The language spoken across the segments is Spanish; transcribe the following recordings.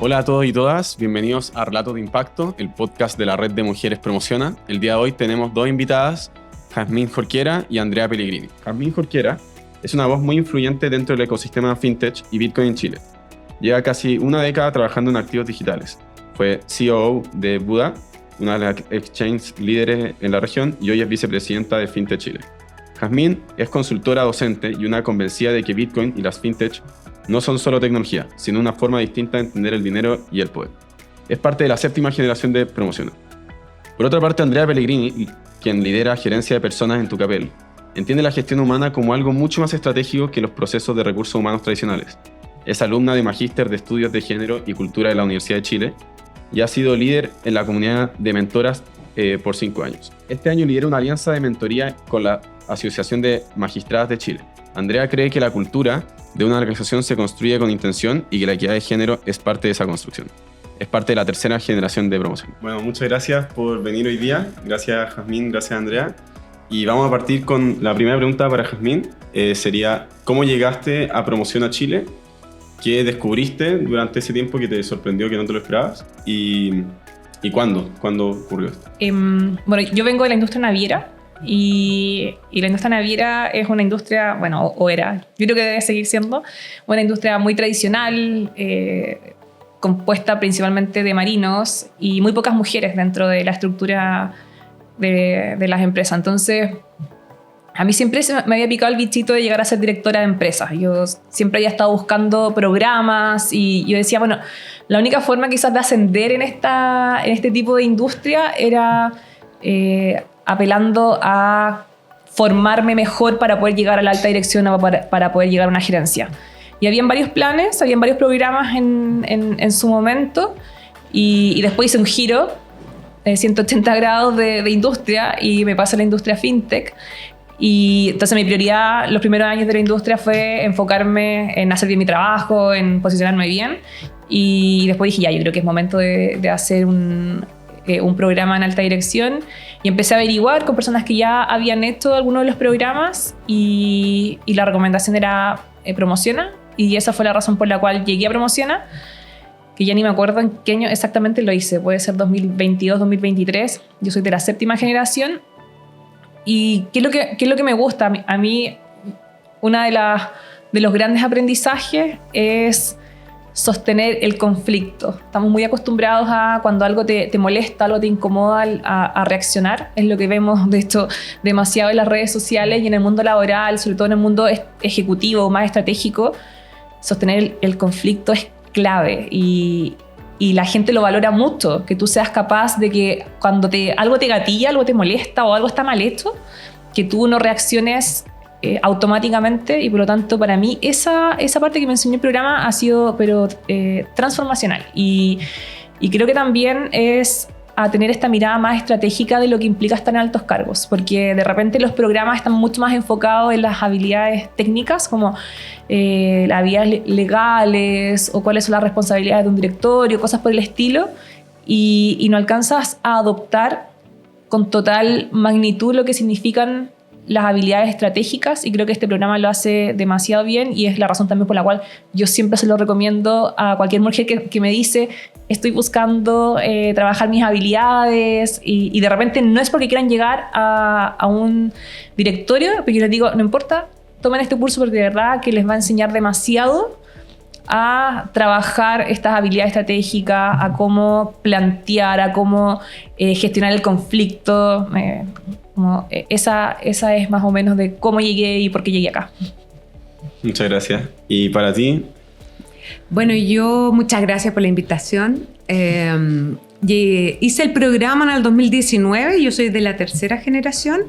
Hola a todos y todas, bienvenidos a Relatos de Impacto, el podcast de la Red de Mujeres Promociona. El día de hoy tenemos dos invitadas, Jazmín Jorquera y Andrea Pellegrini. Jazmín Jorquera es una voz muy influyente dentro del ecosistema fintech y Bitcoin en Chile. Lleva casi una década trabajando en activos digitales. Fue COO de Buda, una de las exchanges líderes en la región, y hoy es vicepresidenta de Fintech Chile. Jazmín es consultora docente y una convencida de que Bitcoin y las fintech no son solo tecnología, sino una forma distinta de entender el dinero y el poder. Es parte de la séptima generación de Promociona. Por otra parte, Andrea Pellegrini, quien lidera gerencia de personas en Tucapel, entiende la gestión humana como algo mucho más estratégico que los procesos de recursos humanos tradicionales. Es alumna de Magíster de Estudios de Género y Cultura de la Universidad de Chile y ha sido líder en la comunidad de mentoras por 5 años. Este año lidera una alianza de mentoría con la Asociación de Magistradas de Chile. Andrea cree que la cultura de una organización se construye con intención y que la equidad de género es parte de esa construcción. Es parte de la tercera generación de Promoción. Bueno, muchas gracias por venir hoy día. Gracias, Jazmín, gracias, Andrea. Y vamos a partir con la primera pregunta para Jazmín. Sería, ¿cómo llegaste a Promoción a Chile? ¿Qué descubriste durante ese tiempo que te sorprendió, que no te lo esperabas? ¿Y cuándo? ¿Cuándo ocurrió esto? Bueno, yo vengo de la industria naviera. Y la industria naviera es una industria, bueno, o era, yo creo que debe seguir siendo una industria muy tradicional, compuesta principalmente de marinos y muy pocas mujeres dentro de la estructura de las empresas. Entonces, a mí siempre me había picado el bichito de llegar a ser directora de empresas. Yo siempre había estado buscando programas y yo decía, bueno, la única forma quizás de ascender en este tipo de industria era apelando a formarme mejor para poder llegar a la alta dirección o para poder llegar a una gerencia. Y habían varios planes, habían varios programas en su momento y después hice un giro de 180 grados de industria y me pasé a la industria fintech. Y entonces mi prioridad los primeros años de la industria fue enfocarme en hacer bien mi trabajo, en posicionarme bien, y después dije, ya, yo creo que es momento de hacer un programa en alta dirección, y empecé a averiguar con personas que ya habían hecho algunos de los programas y la recomendación era Promociona, y esa fue la razón por la cual llegué a Promociona, que ya ni me acuerdo en qué año exactamente lo hice, puede ser 2022, 2023, yo soy de la séptima generación. ¿Y qué es lo que me gusta? A mí una de los grandes aprendizajes es sostener el conflicto. Estamos muy acostumbrados a cuando algo te molesta, algo te incomoda, a reaccionar. Es lo que vemos, de hecho, demasiado en las redes sociales y en el mundo laboral, sobre todo en el mundo ejecutivo, más estratégico. Sostener el conflicto es clave y la gente lo valora mucho, que tú seas capaz de que cuando algo te gatilla, algo te molesta o algo está mal hecho, que tú no reacciones automáticamente. Y por lo tanto, para mí esa parte que me enseñó el programa ha sido transformacional, y creo que también es a tener esta mirada más estratégica de lo que implica estar en altos cargos, porque de repente los programas están mucho más enfocados en las habilidades técnicas, como las habilidades legales o cuáles son las responsabilidades de un directorio, cosas por el estilo, y no alcanzas a adoptar con total magnitud lo que significan las habilidades estratégicas, y creo que este programa lo hace demasiado bien, y es la razón también por la cual yo siempre se lo recomiendo a cualquier mujer que me dice estoy buscando trabajar mis habilidades, y de repente no es porque quieran llegar a un directorio, pero yo les digo, no importa, tomen este curso porque de verdad que les va a enseñar demasiado a trabajar estas habilidades estratégicas, a cómo plantear, a cómo gestionar el conflicto. Esa es más o menos de cómo llegué y por qué llegué acá. Muchas gracias. ¿Y para ti? Bueno, yo muchas gracias por la invitación. Hice el programa en el 2019, yo soy de la tercera generación.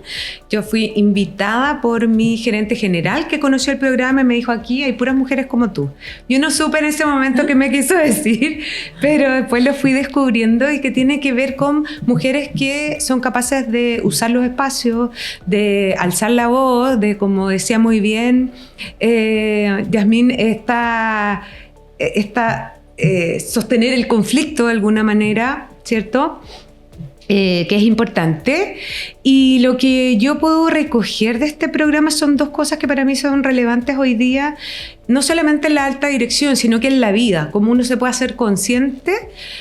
Yo fui invitada por mi gerente general que conoció el programa y me dijo, aquí hay puras mujeres como tú. Yo no supe en ese momento qué me quiso decir, pero después lo fui descubriendo, y que tiene que ver con mujeres que son capaces de usar los espacios, de alzar la voz, de, como decía muy bien Jazmín, sostener el conflicto de alguna manera, ¿cierto? que es importante. Y lo que yo puedo recoger de este programa son dos cosas que para mí son relevantes hoy día, no solamente en la alta dirección, sino que en la vida, cómo uno se puede hacer consciente,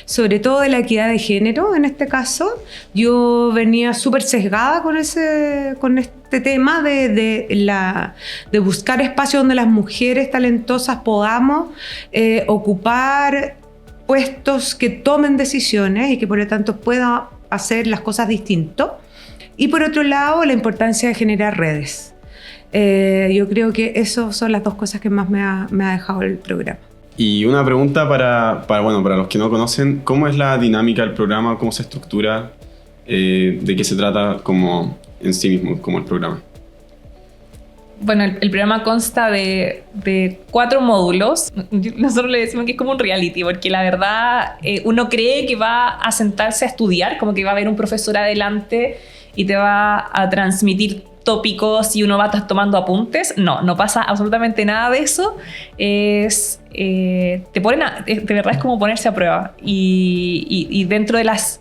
sobre todo de la equidad de género. En este caso, yo venía súper sesgada con este tema de buscar espacios donde las mujeres talentosas podamos ocupar puestos que tomen decisiones y que por lo tanto puedan hacer las cosas distinto. Y por otro lado, la importancia de generar redes. Yo creo que esas son las dos cosas que más me ha dejado el programa. Y una pregunta para los que no conocen, ¿cómo es la dinámica del programa? ¿Cómo se estructura? ¿De qué se trata como en sí mismo, como el programa? Bueno, el programa consta de 4 módulos. Nosotros le decimos que es como un reality, porque la verdad uno cree que va a sentarse a estudiar, como que va a haber un profesor adelante y te va a transmitir tópicos y uno va a estar tomando apuntes. No pasa absolutamente nada de eso. De verdad es como ponerse a prueba. Y dentro de las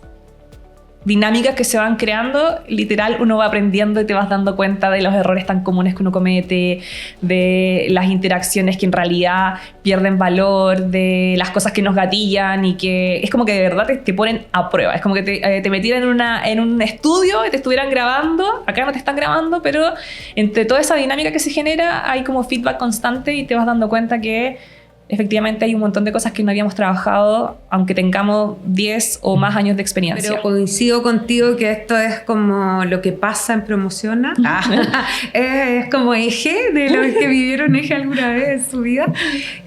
dinámicas que se van creando, literal uno va aprendiendo y te vas dando cuenta de los errores tan comunes que uno comete, de las interacciones que en realidad pierden valor, de las cosas que nos gatillan y que es como que de verdad te ponen a prueba. Es como que te metieran en un estudio y te estuvieran grabando. Acá no te están grabando, pero entre toda esa dinámica que se genera hay como feedback constante y te vas dando cuenta que efectivamente hay un montón de cosas que no habíamos trabajado, aunque tengamos 10 o más años de experiencia. Pero coincido contigo que esto es como lo que pasa en Promociona. Es como eje de lo que vivieron eje alguna vez en su vida.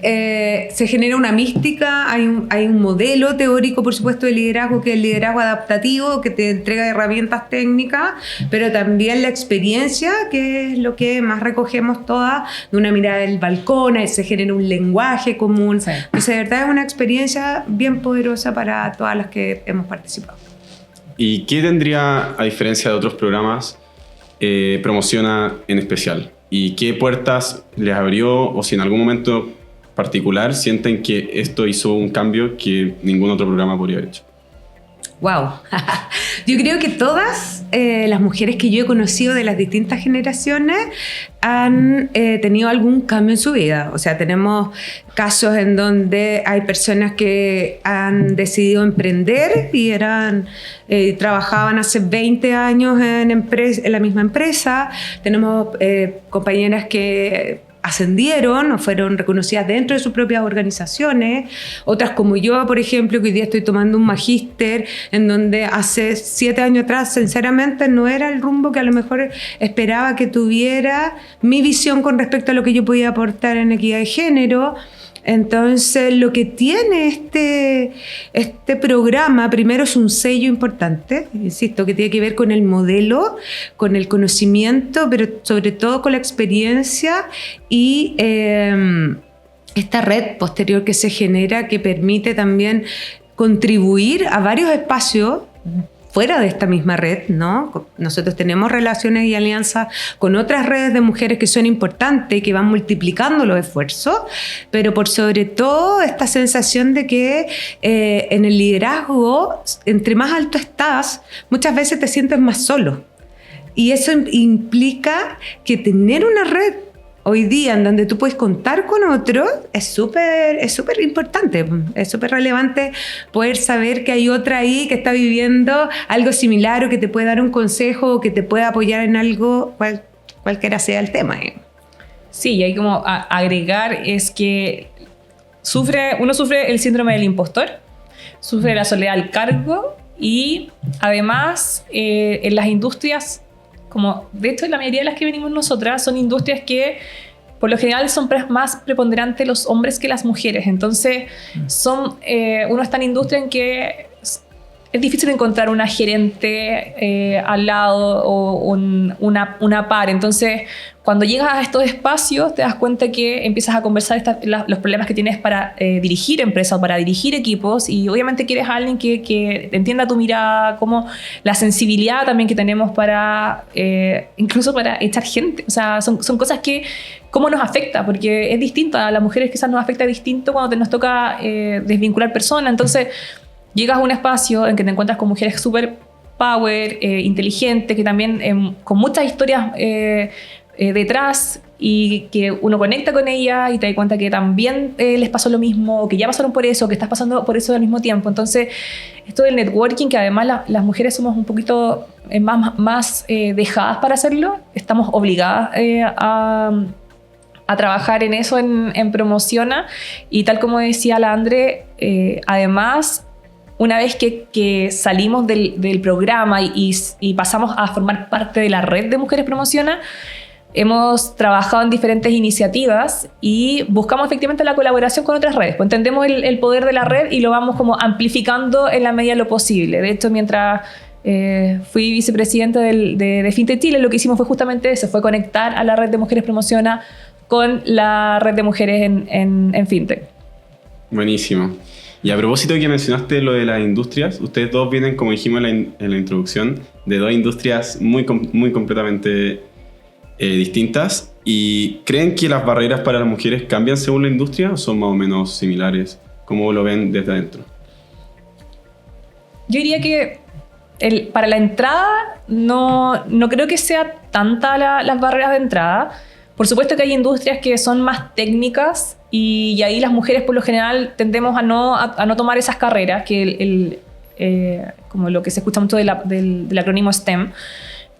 Se genera una mística, hay un modelo teórico, por supuesto, de liderazgo, que es el liderazgo adaptativo, que te entrega herramientas técnicas, pero también la experiencia, que es lo que más recogemos todas, de una mirada del balcón, se genera un lenguaje común. Sí. Entonces, de verdad es una experiencia bien poderosa para todas las que hemos participado. ¿Y qué tendría, a diferencia de otros programas, Promociona en especial? ¿Y qué puertas les abrió, o si en algún momento particular sienten que esto hizo un cambio que ningún otro programa podría haber hecho? Wow. Yo creo que todas las mujeres que yo he conocido de las distintas generaciones han tenido algún cambio en su vida. O sea, tenemos casos en donde hay personas que han decidido emprender y trabajaban hace 20 años en la misma empresa. Tenemos compañeras que ascendieron o fueron reconocidas dentro de sus propias organizaciones, otras como yo, por ejemplo, que hoy día estoy tomando un magíster en donde hace 7 años atrás, sinceramente, no era el rumbo que a lo mejor esperaba que tuviera mi visión con respecto a lo que yo podía aportar en equidad de género. Entonces, lo que tiene este programa, primero, es un sello importante, insisto, que tiene que ver con el modelo, con el conocimiento, pero sobre todo con la experiencia y esta red posterior que se genera, que permite también contribuir a varios espacios fuera de esta misma red, ¿no? Nosotros tenemos relaciones y alianzas con otras redes de mujeres que son importantes y que van multiplicando los esfuerzos, pero por sobre todo esta sensación de que en el liderazgo, entre más alto estás, muchas veces te sientes más solo. Y eso implica que tener una red hoy día en donde tú puedes contar con otro es súper importante, es súper relevante poder saber que hay otra ahí que está viviendo algo similar o que te puede dar un consejo o que te puede apoyar en algo, cualquiera sea el tema. Sí, y hay como agregar es que uno sufre el síndrome del impostor, sufre la soledad al cargo y además en las industrias, como de hecho la mayoría de las que venimos nosotras, son industrias que por lo general son más preponderantes los hombres que las mujeres. Entonces uno está en industria en que es difícil encontrar una gerente al lado o una par. Entonces, cuando llegas a estos espacios, te das cuenta que empiezas a conversar los problemas que tienes para dirigir empresas, para dirigir equipos, y obviamente quieres a alguien que entienda tu mirada, como la sensibilidad también que tenemos para, incluso para echar gente. O sea, son cosas que, cómo nos afecta, porque es distinto. A las mujeres quizás nos afecta distinto cuando nos toca desvincular personas. Entonces, llegas a un espacio en que te encuentras con mujeres súper power, inteligentes, que también con muchas historias detrás, y que uno conecta con ellas y te das cuenta que también les pasó lo mismo, o que ya pasaron por eso, que estás pasando por eso al mismo tiempo. Entonces, esto del networking, que además las mujeres somos un poquito más dejadas para hacerlo, estamos obligadas a trabajar en eso en Promociona, y tal como decía la Andre, además, una vez que salimos del programa y pasamos a formar parte de la red de Mujeres Promociona, hemos trabajado en diferentes iniciativas y buscamos efectivamente la colaboración con otras redes. Pues entendemos el poder de la red y lo vamos como amplificando en la medida de lo posible. De hecho, mientras fui vicepresidenta de FinTech Chile, lo que hicimos fue justamente eso, fue conectar a la red de Mujeres Promociona con la red de mujeres en FinTech. Buenísimo. Y a propósito de que mencionaste lo de las industrias, ustedes dos vienen, como dijimos en la introducción, de dos industrias muy completamente distintas. ¿Y creen que las barreras para las mujeres cambian según la industria o son más o menos similares? ¿Cómo lo ven desde adentro? Yo diría que para la entrada no creo que sea tanta las barreras de entrada. Por supuesto que hay industrias que son más técnicas y ahí las mujeres por lo general tendemos a no tomar esas carreras, que como lo que se escucha mucho del acrónimo STEM.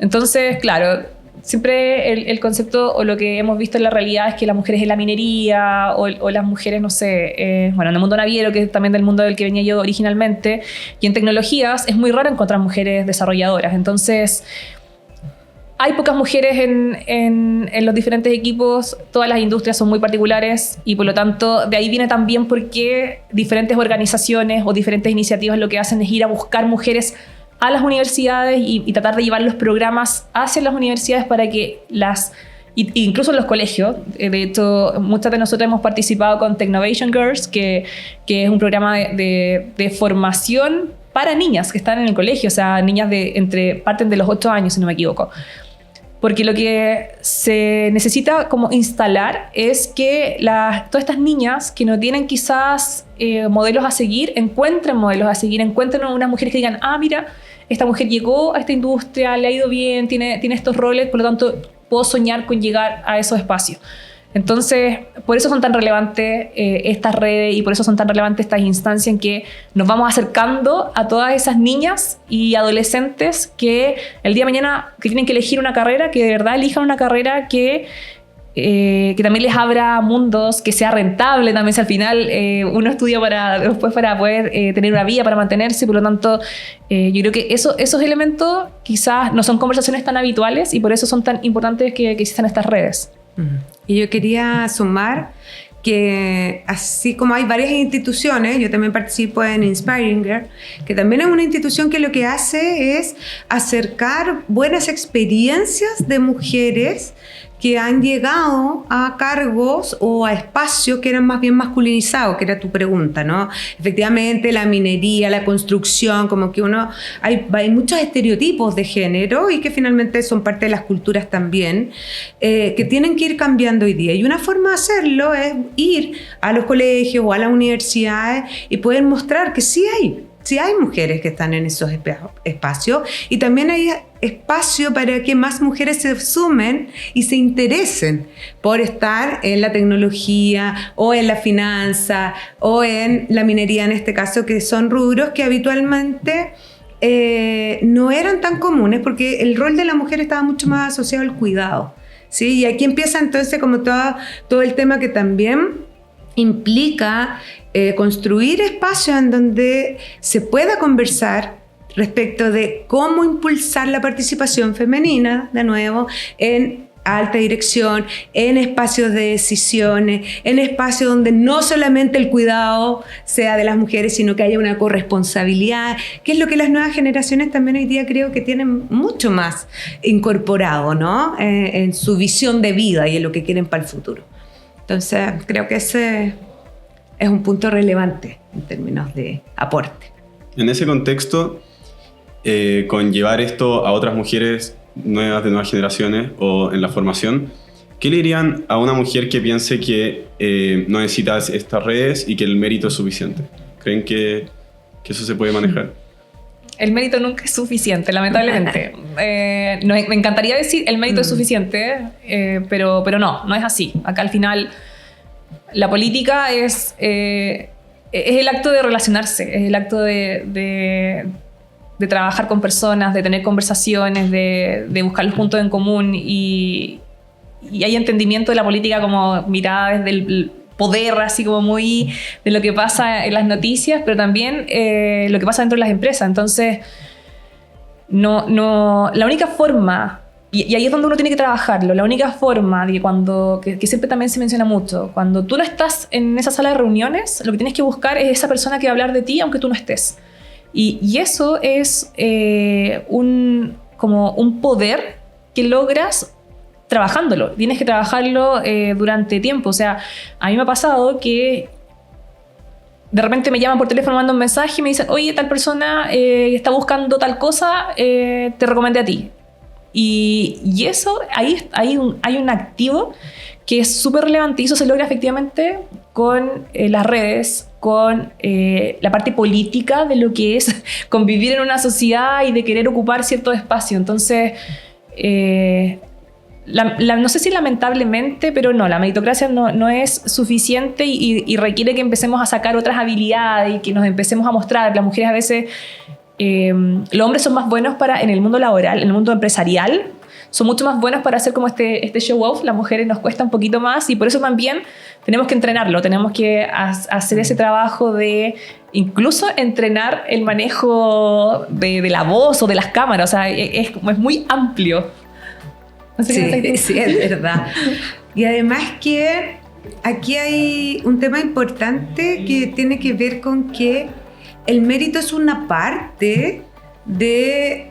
Entonces, claro, siempre el concepto o lo que hemos visto en la realidad es que las mujeres en la minería o las mujeres, no sé, bueno, en el mundo naviero, que es también del mundo del que venía yo originalmente, y en tecnologías es muy raro encontrar mujeres desarrolladoras. Entonces, hay pocas mujeres en los diferentes equipos, todas las industrias son muy particulares y por lo tanto de ahí viene también porque diferentes organizaciones o diferentes iniciativas lo que hacen es ir a buscar mujeres a las universidades y tratar de llevar los programas hacia las universidades para que incluso en los colegios. De hecho, muchas de nosotros hemos participado con Technovation Girls, que es un programa de formación para niñas que están en el colegio, o sea, niñas parten de los 8 años, si no me equivoco. Porque lo que se necesita como instalar es que todas estas niñas que no tienen quizás modelos a seguir, encuentren modelos a seguir, encuentren unas mujeres que digan, mira, esta mujer llegó a esta industria, le ha ido bien, tiene estos roles, por lo tanto puedo soñar con llegar a esos espacios. Entonces, por eso son tan relevantes estas redes y por eso son tan relevantes estas instancias en que nos vamos acercando a todas esas niñas y adolescentes que el día de mañana que tienen que elegir una carrera, que de verdad elijan una carrera que también les abra mundos, que sea rentable también, si al final uno estudia después para poder tener una vida, para mantenerse. Por lo tanto, yo creo que esos elementos quizás no son conversaciones tan habituales y por eso son tan importantes que existan estas redes. Y yo quería sumar que así como hay varias instituciones, yo también participo en Inspiring Girl, que también es una institución que lo que hace es acercar buenas experiencias de mujeres que han llegado a cargos o a espacios que eran más bien masculinizados, que era tu pregunta, ¿no? Efectivamente, la minería, la construcción, como que hay muchos estereotipos de género y que finalmente son parte de las culturas también, que tienen que ir cambiando hoy día. Y una forma de hacerlo es ir a los colegios o a las universidades y poder mostrar que sí hay mujeres que están en esos espacios y también hay espacio para que más mujeres se sumen y se interesen por estar en la tecnología o en la finanza o en la minería en este caso, que son rubros que habitualmente no eran tan comunes porque el rol de la mujer estaba mucho más asociado al cuidado, ¿sí? Y aquí empieza entonces como todo el tema que también implica construir espacios en donde se pueda conversar respecto de cómo impulsar la participación femenina, de nuevo, en alta dirección, en espacios de decisiones, en espacios donde no solamente el cuidado sea de las mujeres, sino que haya una corresponsabilidad, que es lo que las nuevas generaciones también hoy día creo que tienen mucho más incorporado, ¿no? En su visión de vida y en lo que quieren para el futuro. Entonces, creo que ese es un punto relevante en términos de aporte. En ese contexto, con llevar esto a otras mujeres nuevas de nuevas generaciones o en la formación, ¿qué le dirían a una mujer que piense que no necesita estas redes y que el mérito es suficiente? ¿Creen que eso se puede manejar? el mérito nunca es suficiente, lamentablemente. Me encantaría decir el mérito es suficiente, pero no es así. Acá al final la política es el acto de relacionarse, es el acto de trabajar con personas, de tener conversaciones, de buscar los puntos en común y hay entendimiento de la política como mirada desde el poder, así como muy de lo que pasa en las noticias, pero también lo que pasa dentro de las empresas. Entonces, la única forma, y ahí es donde uno tiene que trabajarlo, la única forma de que siempre también se menciona mucho, cuando tú no estás en esa sala de reuniones, lo que tienes que buscar es esa persona que va a hablar de ti aunque tú no estés. Y eso es como un poder que logras trabajándolo. Tienes que trabajarlo durante tiempo. O sea, a mí me ha pasado que de repente me llaman por teléfono, mandan un mensaje y me dicen, oye, tal persona está buscando tal cosa, te recomendé a ti. Y eso, ahí hay un activo que es súper relevante y eso se logra efectivamente con las redes, con la parte política de lo que es convivir en una sociedad y de querer ocupar cierto espacio. Entonces, no sé si lamentablemente, pero no, la meritocracia no es suficiente y requiere que empecemos a sacar otras habilidades y que nos empecemos a mostrar. Las mujeres a veces, los hombres son más buenos en el mundo laboral, en el mundo empresarial, son mucho más buenos para hacer como este show off. Las mujeres nos cuesta un poquito más y por eso también tenemos que entrenarlo, tenemos que hacer ese trabajo de incluso entrenar el manejo de la voz o de las cámaras. O sea, es muy amplio. No sé sí, es verdad. Y además que aquí hay un tema importante que tiene que ver con que el mérito es una parte de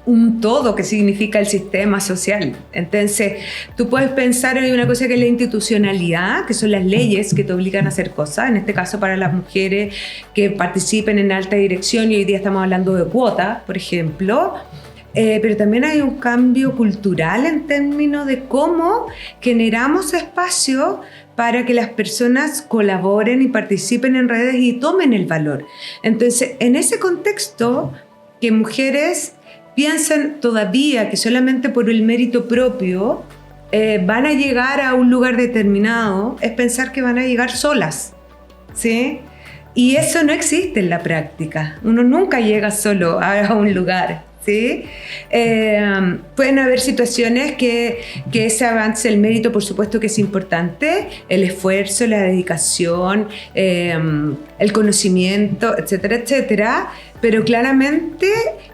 un todo que significa el sistema social. Entonces, tú puedes pensar en una cosa que es la institucionalidad, que son las leyes que te obligan a hacer cosas, en este caso para las mujeres que participen en alta dirección, y hoy día estamos hablando de cuotas, por ejemplo. Pero también hay un cambio cultural en términos de cómo generamos espacio para que las personas colaboren y participen en redes y tomen el valor. Entonces, en ese contexto, que mujeres piensan todavía que solamente por el mérito propio van a llegar a un lugar determinado, es pensar que van a llegar solas, ¿sí? Y eso no existe en la práctica. Uno nunca llega solo a un lugar, ¿sí? Pueden haber situaciones que ese avance, el mérito, por supuesto que es importante, el esfuerzo, la dedicación, el conocimiento, etcétera, etcétera, pero claramente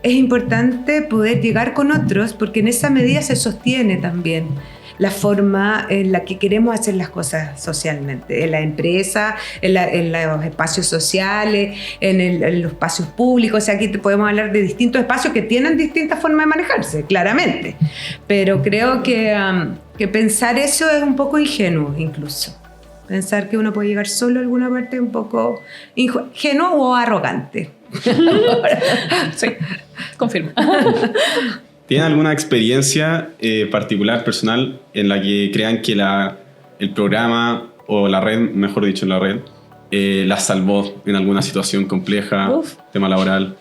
es importante poder llegar con otros porque en esa medida se sostiene también la forma en la que queremos hacer las cosas socialmente, en la empresa, en los espacios sociales, en los espacios públicos. O sea, aquí podemos hablar de distintos espacios que tienen distintas formas de manejarse, claramente. Pero creo que pensar eso es un poco ingenuo incluso. Pensar que uno puede llegar solo a alguna parte es un poco ingenuo o arrogante. Sí, confirmo. ¿Tienen alguna experiencia particular, personal, en la que crean que el programa o la red, mejor dicho, la red, la salvó en alguna situación compleja, tema laboral?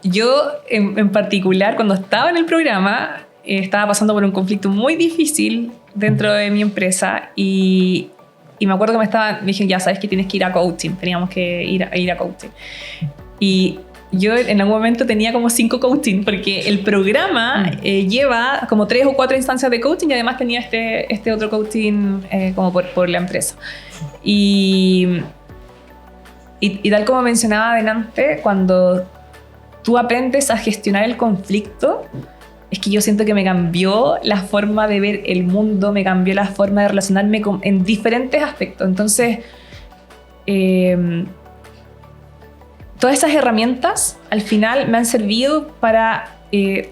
Yo, en particular, cuando estaba en el programa, estaba pasando por un conflicto muy difícil dentro de mi empresa y me acuerdo que me dijeron, ya sabes que tienes que ir a coaching, teníamos que ir a coaching. Y yo en algún momento tenía como 5 coaching, porque el programa lleva como 3 o 4 instancias de coaching y además tenía este otro coaching como por la empresa. Y tal como mencionaba adelante, cuando tú aprendes a gestionar el conflicto, es que yo siento que me cambió la forma de ver el mundo, me cambió la forma de relacionarme en diferentes aspectos. Entonces, todas esas herramientas al final me han servido para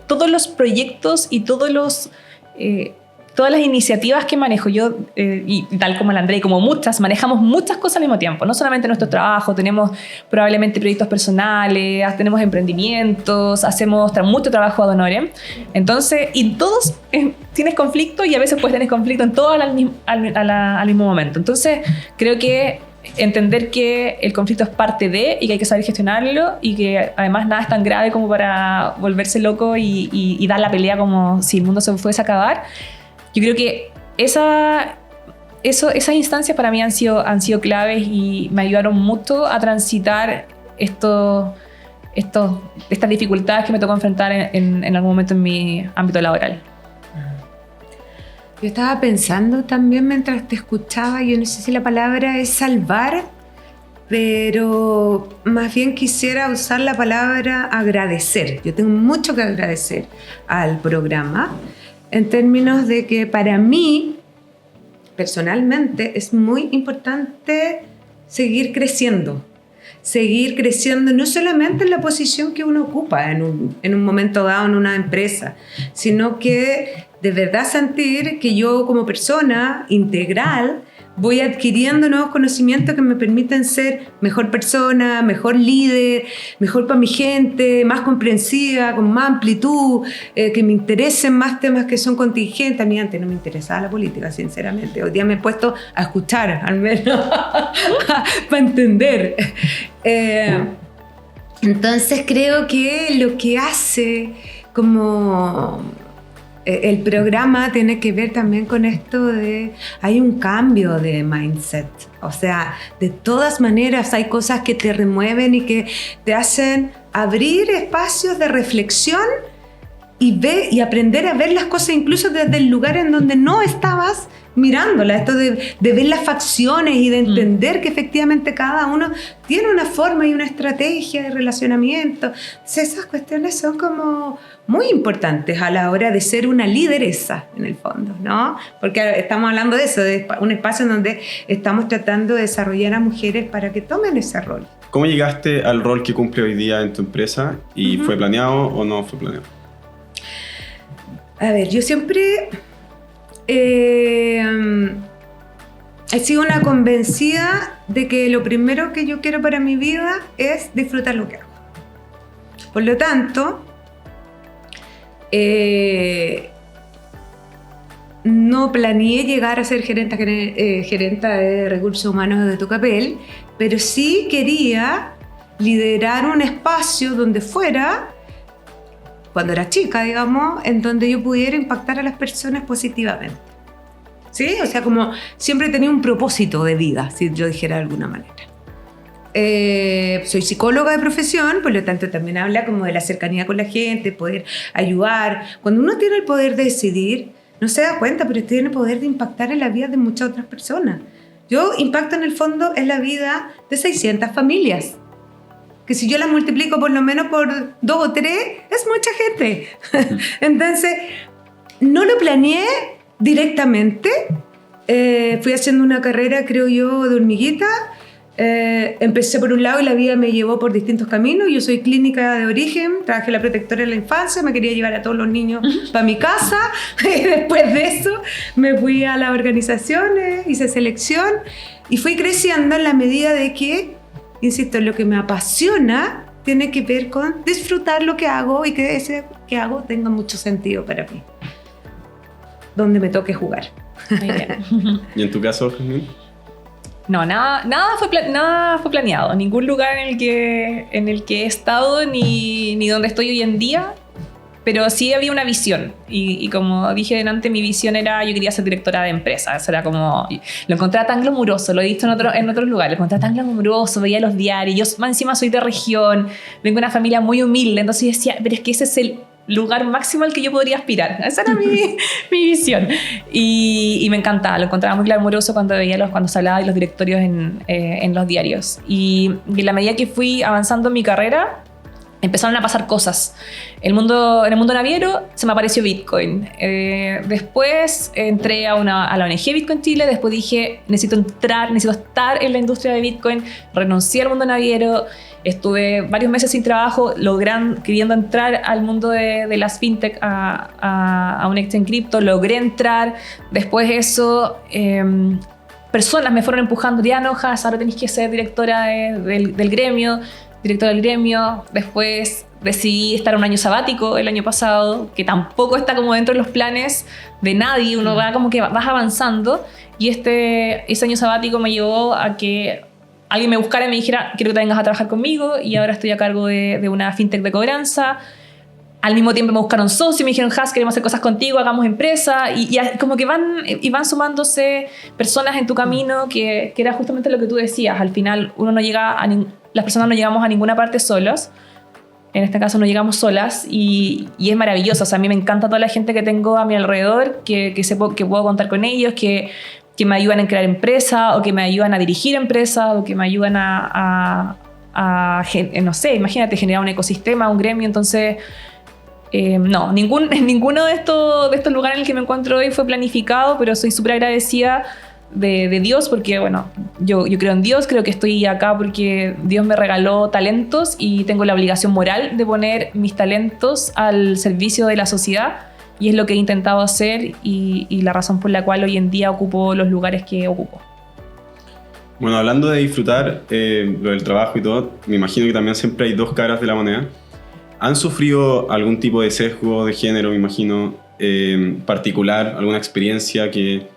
todos los proyectos y todas las iniciativas que manejo. Yo, y tal como el André, como muchas, manejamos muchas cosas al mismo tiempo. No solamente nuestro trabajo, tenemos probablemente proyectos personales, tenemos emprendimientos, hacemos mucho trabajo ad honorem. Entonces, y todos tienes conflicto y a veces puedes tener conflicto en todos al mismo momento. Entonces, creo que entender que el conflicto es parte de y que hay que saber gestionarlo y que además nada es tan grave como para volverse loco y dar la pelea como si el mundo se fuese a acabar. Yo creo que esas instancias para mí han sido claves y me ayudaron mucho a transitar estas dificultades que me tocó enfrentar en algún momento en mi ámbito laboral. Yo estaba pensando también mientras te escuchaba, yo no sé si la palabra es salvar, pero más bien quisiera usar la palabra agradecer. Yo tengo mucho que agradecer al programa en términos de que para mí, personalmente, es muy importante seguir creciendo no solamente en la posición que uno ocupa en un momento dado en una empresa, sino que de verdad sentir que yo como persona integral voy adquiriendo nuevos conocimientos que me permiten ser mejor persona, mejor líder, mejor para mi gente, más comprensiva, con más amplitud, que me interesen más temas que son contingentes. A mí antes no me interesaba la política, sinceramente. Hoy día me he puesto a escuchar, al menos, para entender. Entonces creo que lo que hace como el programa tiene que ver también con esto de hay un cambio de mindset. O sea, de todas maneras hay cosas que te remueven y que te hacen abrir espacios de reflexión y aprender a ver las cosas incluso desde el lugar en donde no estabas mirándola, esto de ver las facciones y de entender que efectivamente cada uno tiene una forma y una estrategia de relacionamiento. Entonces, esas cuestiones son como muy importantes a la hora de ser una lideresa, en el fondo, ¿no? Porque estamos hablando de eso, de un espacio en donde estamos tratando de desarrollar a mujeres para que tomen ese rol. ¿Cómo llegaste al rol que cumple hoy día en tu empresa? ¿Y fue planeado o no fue planeado? A ver, yo siempre he sido una convencida de que lo primero que yo quiero para mi vida es disfrutar lo que hago. Por lo tanto, no planeé llegar a ser gerenta de recursos humanos de Tucapel, pero sí quería liderar un espacio donde fuera, cuando era chica, digamos, en donde yo pudiera impactar a las personas positivamente. ¿Sí? O sea, como siempre tenía un propósito de vida, si yo dijera de alguna manera. Soy psicóloga de profesión, por lo tanto también habla como de la cercanía con la gente, poder ayudar. Cuando uno tiene el poder de decidir, no se da cuenta, pero tiene el poder de impactar en la vida de muchas otras personas. Yo impacto en el fondo en la vida de 600 familias. Que si yo la multiplico por lo menos por 2 o 3, es mucha gente. Entonces, no lo planeé directamente. Fui haciendo una carrera, creo yo, de hormiguita. Empecé por un lado y la vida me llevó por distintos caminos. Yo soy clínica de origen, trabajé en la protectora de la infancia, me quería llevar a todos los niños para mi casa. Y después de eso me fui a las organizaciones, hice selección y fui creciendo en la medida de que, insisto, lo que me apasiona tiene que ver con disfrutar lo que hago y que ese que hago tenga mucho sentido para mí, donde me toque jugar. Muy bien. ¿Y en tu caso, Jasmine? No, nada fue planeado. Ningún lugar en el que he estado ni donde estoy hoy en día. Pero sí había una visión. Y como dije delante, mi visión era, yo quería ser directora de empresa. Eso era como, lo encontraba tan glamuroso, lo he visto en otros lugares, lo encontraba tan glamuroso, veía los diarios. Yo más encima soy de región, vengo de una familia muy humilde, entonces yo decía, pero es que ese es el lugar máximo al que yo podría aspirar. Esa era mi visión. Y me encantaba, lo encontraba muy glamuroso cuando se hablaba de los directorios en los diarios. Y en la medida que fui avanzando en mi carrera, empezaron a pasar cosas. En el mundo naviero se me apareció Bitcoin. Después entré a la ONG Bitcoin Chile. Después dije, necesito estar en la industria de Bitcoin. Renuncié al mundo naviero. Estuve varios meses sin trabajo, queriendo entrar al mundo de las fintech, a un exchange cripto. Logré entrar. Después de eso, personas me fueron empujando. Ya no, Jas, ahora tenés que ser directora del gremio. Directora del gremio. Después decidí estar un año sabático el año pasado, que tampoco está como dentro de los planes de nadie. Uno va como que vas avanzando, y ese año sabático me llevó a que alguien me buscara y me dijera, quiero que te vengas a trabajar conmigo, y ahora estoy a cargo de una fintech de cobranza. Al mismo tiempo me buscaron socios y me dijeron, Has, queremos hacer cosas contigo, hagamos empresa. Y como que van sumándose personas en tu camino, que era justamente lo que tú decías. Al final uno no llega las personas no llegamos a ninguna parte solos. En este caso no llegamos solas, y es maravilloso. O sea, a mí me encanta toda la gente que tengo a mi alrededor, que puedo contar con ellos, que me ayudan a crear empresas, o que me ayudan a dirigir empresas, o que me ayudan no sé, imagínate, generar un ecosistema, un gremio. Entonces, no, ninguno de estos lugares en el que me encuentro hoy fue planificado, pero soy súper agradecida de Dios, porque bueno, yo creo en Dios, creo que estoy acá porque Dios me regaló talentos y tengo la obligación moral de poner mis talentos al servicio de la sociedad, y es lo que he intentado hacer, y la razón por la cual hoy en día ocupo los lugares que ocupo. Bueno, hablando de disfrutar lo del trabajo y todo, me imagino que también siempre hay dos caras de la moneda. ¿Han sufrido algún tipo de sesgo de género, me imagino, particular, alguna experiencia que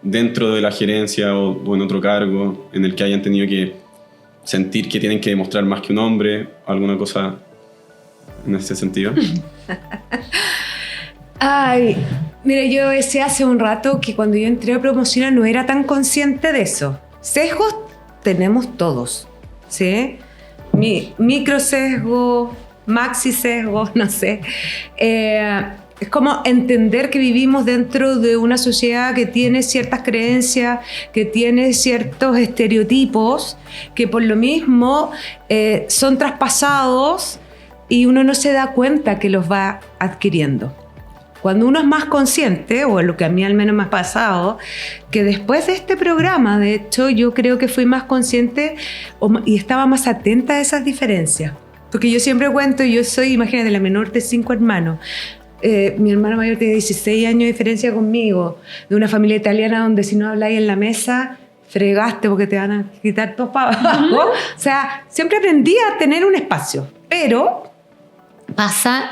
dentro de la gerencia o en otro cargo en el que hayan tenido que sentir que tienen que demostrar más que un hombre, alguna cosa en ese sentido? Ay, mira, yo decía hace un rato que cuando yo entré a Promociona no era tan consciente de eso. Sesgos tenemos todos, ¿sí? Micro sesgo, maxi sesgo, no sé. Es como entender que vivimos dentro de una sociedad que tiene ciertas creencias, que tiene ciertos estereotipos, que por lo mismo son traspasados y uno no se da cuenta que los va adquiriendo. Cuando uno es más consciente, o lo que a mí al menos me ha pasado, que después de este programa, de hecho, yo creo que fui más consciente y estaba más atenta a esas diferencias. Porque yo siempre cuento, yo soy, imagínate, la menor de 5 hermanos. Mi hermano mayor tiene 16 años de diferencia conmigo, de una familia italiana donde si no habláis en la mesa, fregaste porque te van a quitar todo para abajo. O sea, siempre aprendí a tener un espacio, pero pasa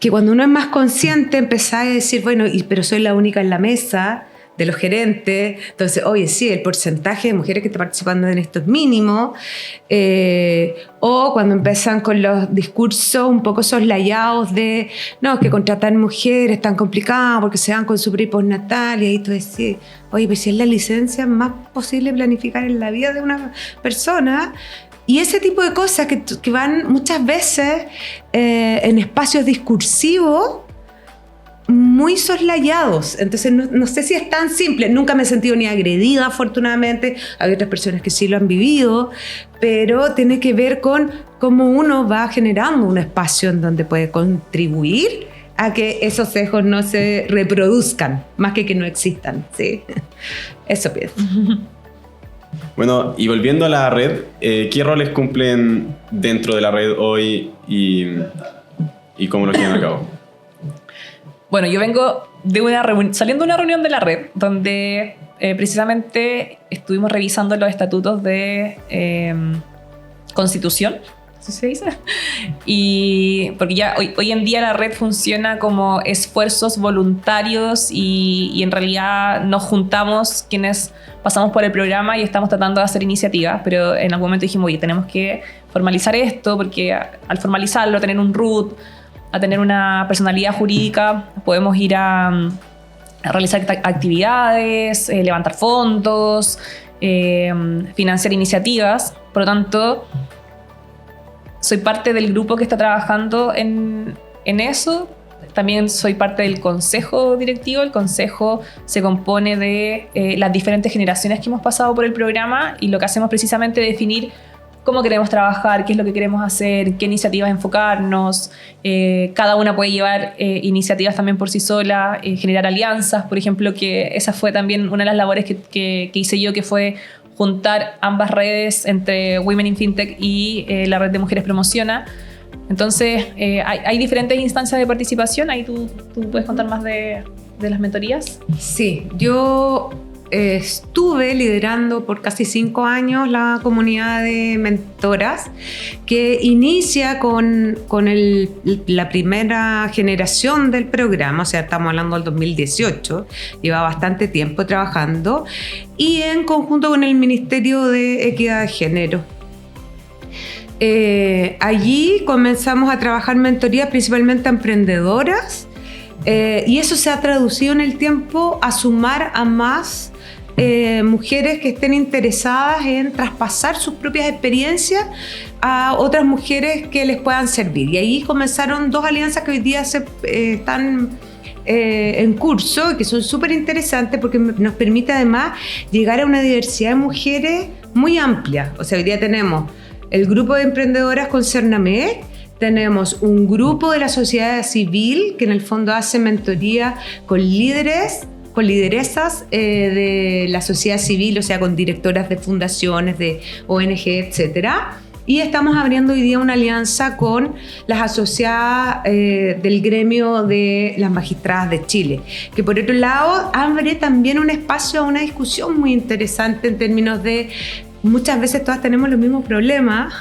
que cuando uno es más consciente empezás a decir, bueno, pero soy la única en la mesa de los gerentes, entonces, oye, sí, el porcentaje de mujeres que están participando en esto es mínimo, o cuando empiezan con los discursos un poco soslayados de, no, que contratar mujeres es tan complicado porque se van con su pre postnatal, y ahí tú decís, oye, pues si es la licencia más posible planificar en la vida de una persona. Y ese tipo de cosas que van muchas veces en espacios discursivos muy soslayados. Entonces no sé si es tan simple. Nunca me he sentido ni agredida, afortunadamente. Hay otras personas que sí lo han vivido, pero tiene que ver con cómo uno va generando un espacio en donde puede contribuir a que esos sesgos no se reproduzcan, más que no existan, ¿sí? Eso pienso. Bueno, y volviendo a la red, ¿qué roles cumplen dentro de la red hoy y cómo lo llevan a cabo? Bueno, yo vengo saliendo de una reunión de la red, donde precisamente estuvimos revisando los estatutos de Constitución, ¿sí se dice? Y porque ya hoy en día la red funciona como esfuerzos voluntarios, y en realidad nos juntamos quienes pasamos por el programa y estamos tratando de hacer iniciativas, pero en algún momento dijimos, oye, tenemos que formalizar esto, porque al formalizarlo, tener un RUT, a tener una personalidad jurídica, podemos ir a realizar actividades, levantar fondos, financiar iniciativas. Por lo tanto, soy parte del grupo que está trabajando en eso. También soy parte del consejo directivo. El consejo se compone de las diferentes generaciones que hemos pasado por el programa, y lo que hacemos precisamente es definir cómo queremos trabajar, qué es lo que queremos hacer, qué iniciativas enfocarnos. Cada una puede llevar iniciativas también por sí sola, generar alianzas, por ejemplo, que esa fue también una de las labores que hice yo, que fue juntar ambas redes entre Women in Fintech y la red de Mujeres Promociona. Entonces, hay diferentes instancias de participación. Ahí tú puedes contar más de las mentorías. Sí, yo estuve liderando por casi 5 años la comunidad de mentoras que inicia con la primera generación del programa, o sea, estamos hablando del 2018, lleva bastante tiempo trabajando, y en conjunto con el Ministerio de Equidad de Género. Allí comenzamos a trabajar mentorías principalmente a emprendedoras, y eso se ha traducido en el tiempo a sumar a más mujeres que estén interesadas en traspasar sus propias experiencias a otras mujeres que les puedan servir. Y ahí comenzaron 2 alianzas que hoy día están en curso, que son súper interesantes porque nos permite además llegar a una diversidad de mujeres muy amplia. O sea, hoy día tenemos el grupo de emprendedoras con Cernamec, tenemos un grupo de la sociedad civil que en el fondo hace mentoría con lideresas de la sociedad civil, o sea, con directoras de fundaciones, de ONG, etcétera. Y estamos abriendo hoy día una alianza con las asociadas del gremio de las magistradas de Chile, que por otro lado abre también un espacio a una discusión muy interesante en términos de muchas veces todas tenemos los mismos problemas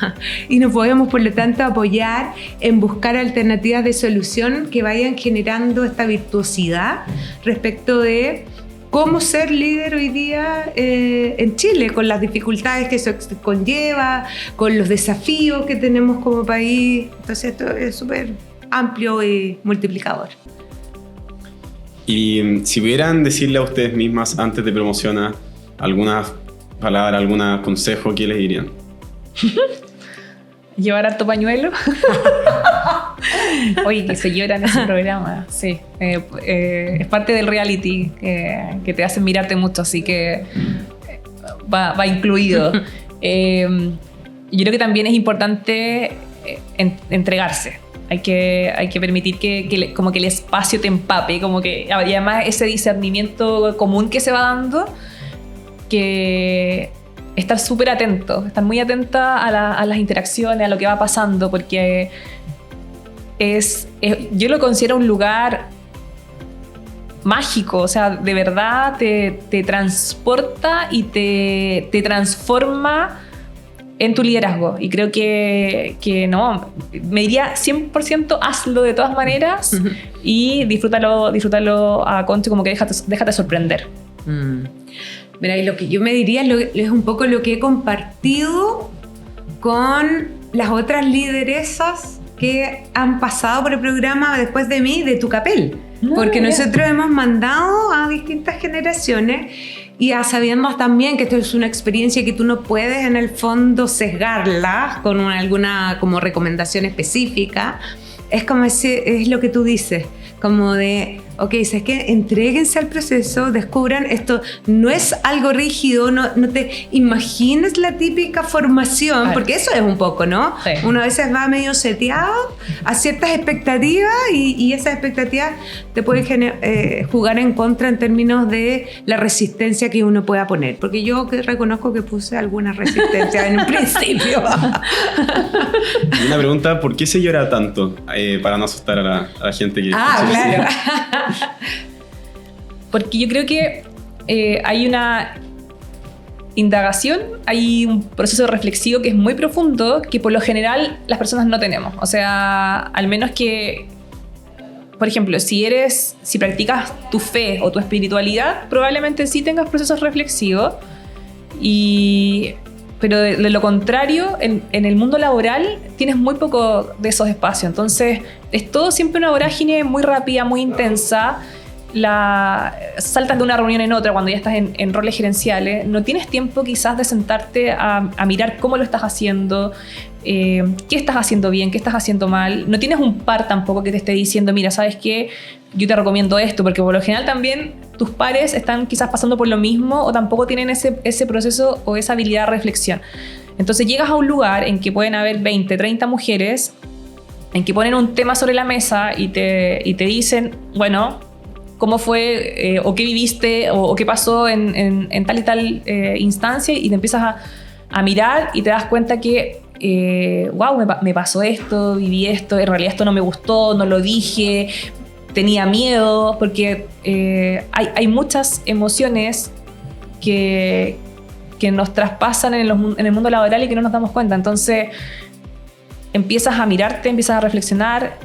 y nos podemos por lo tanto apoyar en buscar alternativas de solución que vayan generando esta virtuosidad respecto de cómo ser líder hoy día en Chile, con las dificultades que eso conlleva, con los desafíos que tenemos como país. Entonces esto es súper amplio y multiplicador. Y si pudieran decirle a ustedes mismas antes de Promociona alguna palabra, algún consejo, ¿qué les dirían? Llevar harto pañuelo. Oye, que se llora en ese programa, sí. Es parte del reality que te hacen mirarte mucho, así que va incluido. Yo creo que también es importante entregarse. Hay que permitir que como que el espacio te empape, como que, y además ese discernimiento común que se va dando, que estar súper atento, estar muy atenta a las interacciones, a lo que va pasando, porque yo lo considero un lugar mágico, o sea, de verdad te transporta y te transforma en tu liderazgo. Y creo que no, me diría 100% hazlo de todas maneras y disfrútalo a concho, como que déjate sorprender. Mira, y lo que yo me diría es un poco lo que he compartido con las otras lideresas que han pasado por el programa después de mí, de Tucapel. Porque nosotros hemos mandado a distintas generaciones y sabiendo también que esto es una experiencia que tú no puedes en el fondo sesgarla con alguna como recomendación específica. Es como es lo que tú dices, como de, ok, ¿sabes qué? Entréguense al proceso, descubran esto, no es algo rígido, no te imagines la típica formación, porque eso es un poco, ¿no? Sí. Uno a veces va medio seteado a ciertas expectativas y esas expectativas te pueden jugar en contra en términos de la resistencia que uno pueda poner, porque yo reconozco que puse alguna resistencia en un principio. Una pregunta, ¿por qué se llora tanto? Para no asustar a la gente que... Claro. Porque yo creo que hay una indagación, hay un proceso reflexivo que es muy profundo, que por lo general las personas no tenemos. O sea, al menos que, por ejemplo, si practicas tu fe o tu espiritualidad, probablemente sí tengas procesos reflexivos, pero de lo contrario, en el mundo laboral tienes muy poco de esos espacios. Entonces, es todo siempre una vorágine muy rápida, muy intensa. Saltas de una reunión en otra cuando ya estás en roles gerenciales. No tienes tiempo quizás de sentarte a mirar cómo lo estás haciendo, qué estás haciendo bien, qué estás haciendo mal. No tienes un par tampoco que te esté diciendo, mira, ¿sabes qué? Yo te recomiendo esto, porque por lo general también tus pares están quizás pasando por lo mismo o tampoco tienen ese proceso o esa habilidad de reflexión. Entonces llegas a un lugar en que pueden haber 20, 30 mujeres, en que ponen un tema sobre la mesa y te dicen, bueno, cómo fue o qué viviste o qué pasó en tal y tal instancia, y te empiezas a mirar y te das cuenta que wow, me pasó esto, viví esto, en realidad esto no me gustó, no lo dije, tenía miedo, porque hay muchas emociones que nos traspasan en el mundo laboral y que no nos damos cuenta. Entonces empiezas a mirarte, empiezas a reflexionar,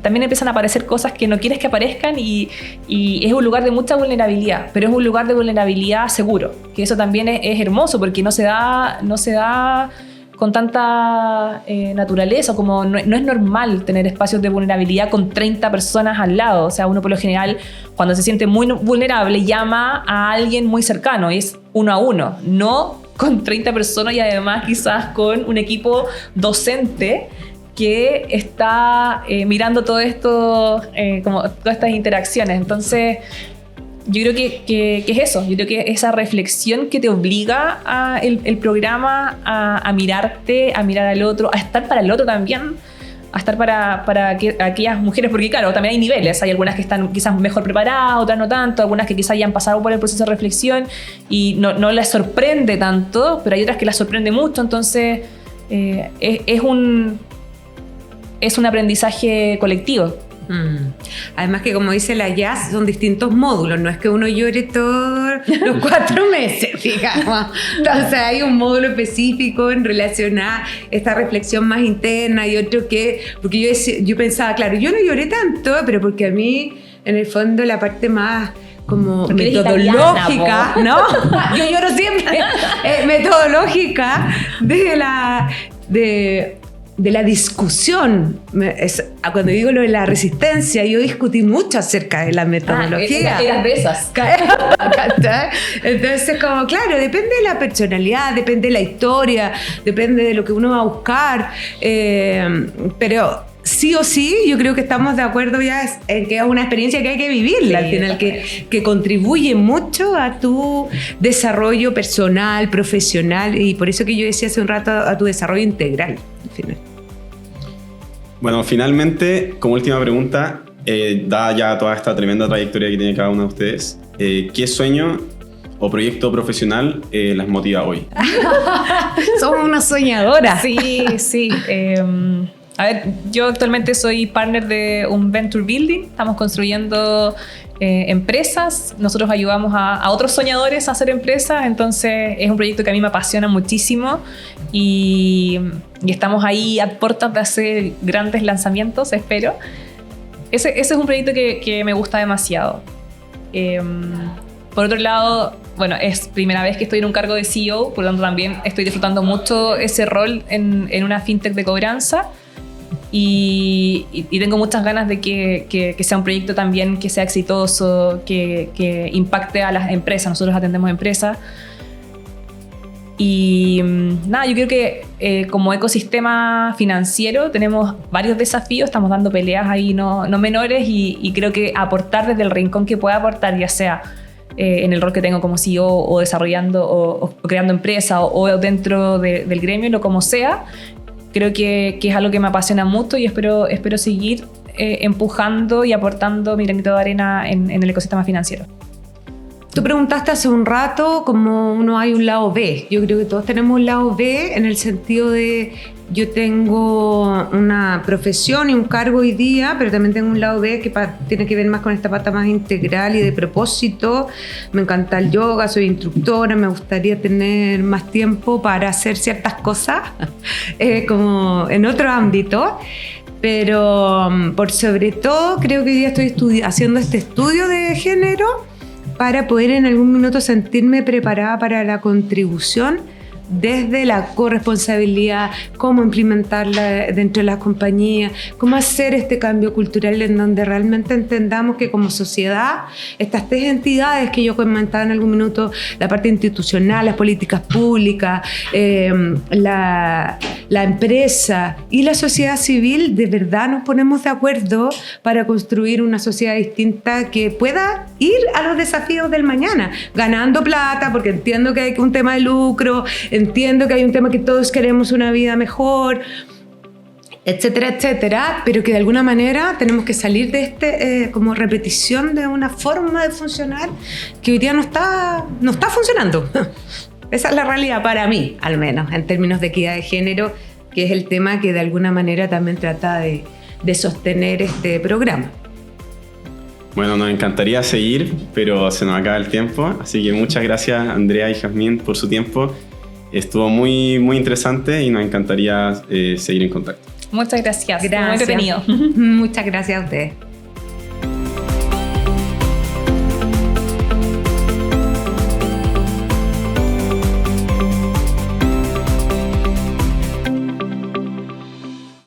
también empiezan a aparecer cosas que no quieres que aparezcan y es un lugar de mucha vulnerabilidad, pero es un lugar de vulnerabilidad seguro, que eso también es hermoso porque no se da con tanta naturaleza, como no es normal tener espacios de vulnerabilidad con 30 personas al lado. O sea, uno por lo general, cuando se siente muy vulnerable, llama a alguien muy cercano, es 1 a 1, no con 30 personas y además quizás con un equipo docente que está mirando todo esto, como todas estas interacciones. Entonces, yo creo que es eso. Yo creo que esa reflexión que te obliga el programa a mirarte, a mirar al otro, a estar para el otro también, a estar para aquellas mujeres, porque claro, también hay niveles. Hay algunas que están quizás mejor preparadas, otras no tanto, algunas que quizás ya han pasado por el proceso de reflexión y no les sorprende tanto, pero hay otras que las sorprende mucho. Entonces, es un aprendizaje colectivo. Además que, como dice la Jazz, son distintos módulos, no es que uno llore todos los 4 meses, digamos. Entonces hay un módulo específico en relación a esta reflexión más interna y otro que, porque yo pensaba, claro, yo no lloré tanto, pero porque a mí, en el fondo, la parte más como porque metodológica, ¿no? Yo lloro siempre. Metodológica de la discusión. Cuando digo lo de la resistencia, yo discutí mucho acerca de la metodología. Eras de esas. Entonces, como claro, depende de la personalidad, depende de la historia, depende de lo que uno va a buscar, pero sí o sí, yo creo que estamos de acuerdo ya en que es una experiencia que hay que vivirla, sí, al final, que contribuye mucho a tu desarrollo personal, profesional, y por eso que yo decía hace un rato, a tu desarrollo integral, al final. Bueno, finalmente, como última pregunta, dada ya toda esta tremenda trayectoria que tiene cada uno de ustedes, ¿qué sueño o proyecto profesional las motiva hoy? Somos una soñadora. Sí. A ver, yo actualmente soy partner de un venture building. Estamos construyendo empresas. Nosotros ayudamos a otros soñadores a hacer empresas. Entonces es un proyecto que a mí me apasiona muchísimo y estamos ahí a puertas de hacer grandes lanzamientos, espero. Ese es un proyecto que me gusta demasiado. Por otro lado, bueno, es primera vez que estoy en un cargo de CEO, por lo tanto también estoy disfrutando mucho ese rol en una fintech de cobranza. Y tengo muchas ganas de que sea un proyecto también que sea exitoso, que impacte a las empresas. Nosotros atendemos empresas. Y nada, yo creo que como ecosistema financiero tenemos varios desafíos, estamos dando peleas ahí no menores y creo que aportar desde el rincón que pueda aportar, ya sea en el rol que tengo como CEO o desarrollando o creando empresa o dentro del gremio, lo como sea, creo que es algo que me apasiona mucho y espero seguir empujando y aportando mi granito de arena en el ecosistema financiero. Tú preguntaste hace un rato cómo uno hay un lado B. Yo creo que todos tenemos un lado B en el sentido de yo tengo una profesión y un cargo hoy día, pero también tengo un lado B que tiene que ver más con esta pata más integral y de propósito. Me encanta el yoga, soy instructora, me gustaría tener más tiempo para hacer ciertas cosas como en otro ámbito. Pero por sobre todo creo que hoy día estoy haciendo este estudio de género para poder en algún minuto sentirme preparada para la contribución desde la corresponsabilidad, cómo implementarla dentro de las compañías, cómo hacer este cambio cultural en donde realmente entendamos que como sociedad, estas 3 entidades que yo comentaba en algún minuto, la parte institucional, las políticas públicas, la empresa y la sociedad civil, de verdad nos ponemos de acuerdo para construir una sociedad distinta que pueda ir a los desafíos del mañana, ganando plata, porque entiendo que hay un tema de lucro, entiendo que hay un tema que todos queremos una vida mejor, etcétera, etcétera, pero que de alguna manera tenemos que salir de como repetición de una forma de funcionar que hoy día no está funcionando. Esa es la realidad para mí, al menos, en términos de equidad de género, que es el tema que de alguna manera también trata de sostener este programa. Bueno, nos encantaría seguir, pero se nos acaba el tiempo. Así que muchas gracias, Andrea y Jazmín, por su tiempo. Estuvo muy, muy interesante y nos encantaría seguir en contacto. Muchas gracias. Muy Gracias. entretenido. Muchas gracias a ustedes.